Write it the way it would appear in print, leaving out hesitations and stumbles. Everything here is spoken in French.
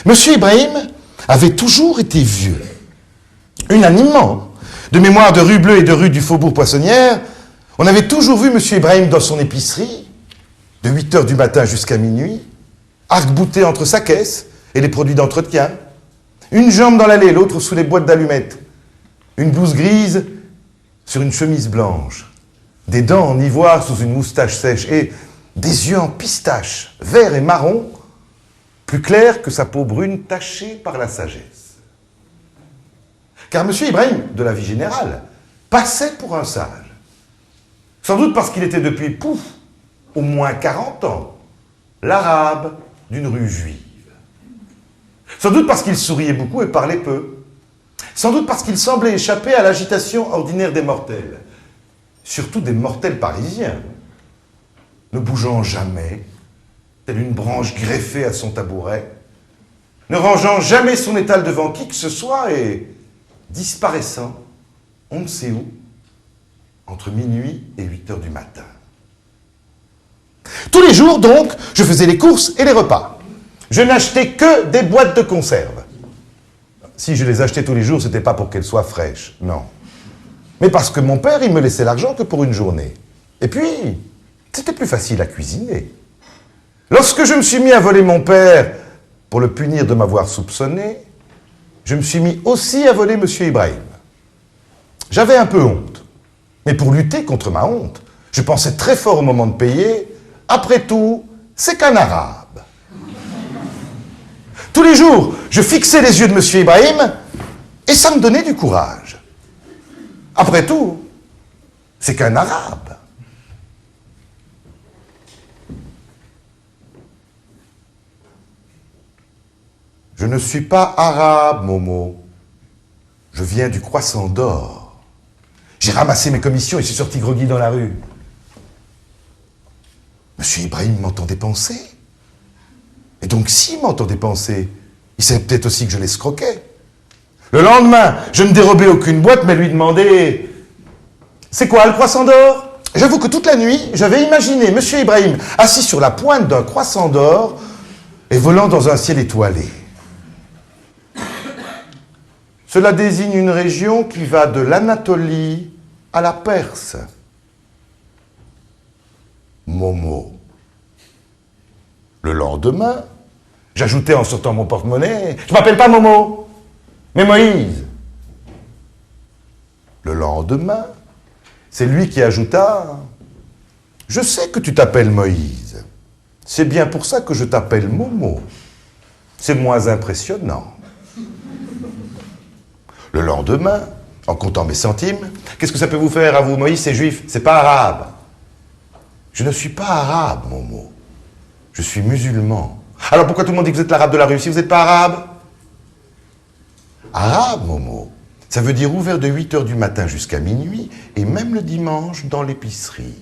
Monsieur Ibrahim avait toujours été vieux. Unanimement, de mémoire de rue Bleue et de rue du Faubourg Poissonnière, on avait toujours vu Monsieur Ibrahim dans son épicerie, de 8h du matin jusqu'à minuit, arc-bouté entre sa caisse et les produits d'entretien, une jambe dans l'allée, l'autre sous les boîtes d'allumettes, une blouse grise sur une chemise blanche, des dents en ivoire sous une moustache sèche et des yeux en pistache, verts et marron, plus clairs que sa peau brune tachée par la sagesse. Car M. Ibrahim, de la vie générale, passait pour un sage. Sans doute parce qu'il était depuis, au moins 40 ans, l'arabe d'une rue juive. Sans doute parce qu'il souriait beaucoup et parlait peu. Sans doute parce qu'il semblait échapper à l'agitation ordinaire des mortels. Surtout des mortels parisiens, ne bougeant jamais, telle une branche greffée à son tabouret, ne rangeant jamais son étal devant qui que ce soit et disparaissant, on ne sait où, entre minuit et 8h du matin. Tous les jours, donc, je faisais les courses et les repas. Je n'achetais que des boîtes de conserve. Si je les achetais tous les jours, c'était pas pour qu'elles soient fraîches, non. Mais parce que mon père, il me laissait l'argent que pour une journée. Et puis, c'était plus facile à cuisiner. Lorsque je me suis mis à voler mon père pour le punir de m'avoir soupçonné, je me suis mis aussi à voler M. Ibrahim. J'avais un peu honte. Mais pour lutter contre ma honte, je pensais très fort au moment de payer. Après tout, c'est qu'un arabe. Tous les jours, je fixais les yeux de M. Ibrahim et ça me donnait du courage. Après tout, c'est qu'un arabe. Je ne suis pas arabe, Momo. Je viens du Croissant d'Or. J'ai ramassé mes commissions et suis sorti groggy dans la rue. Monsieur Ibrahim m'entendait penser. Et donc, s'il m'entendait penser, il savait peut-être aussi que je l'escroquais. Le lendemain, je ne dérobais aucune boîte, mais lui demandais « C'est quoi le Croissant d'Or ?» J'avoue que toute la nuit, j'avais imaginé Monsieur Ibrahim assis sur la pointe d'un croissant d'or et volant dans un ciel étoilé. Cela désigne une région qui va de l'Anatolie à la Perse. Momo. Le lendemain, j'ajoutais en sortant mon porte-monnaie, « Je m'appelle pas Momo, mais Moïse. » Le lendemain, c'est lui qui ajouta, « Je sais que tu t'appelles Moïse. C'est bien pour ça que je t'appelle Momo. C'est moins impressionnant. » Le lendemain, en comptant mes centimes, « Qu'est-ce que ça peut vous faire à vous, Moïse, c'est juif, c'est pas arabe. » Je ne suis pas arabe, Momo. Je suis musulman. Alors pourquoi tout le monde dit que vous êtes l'arabe de la rue si vous n'êtes pas arabe? Arabe, Momo, ça veut dire ouvert de 8h du matin jusqu'à minuit et même le dimanche dans l'épicerie.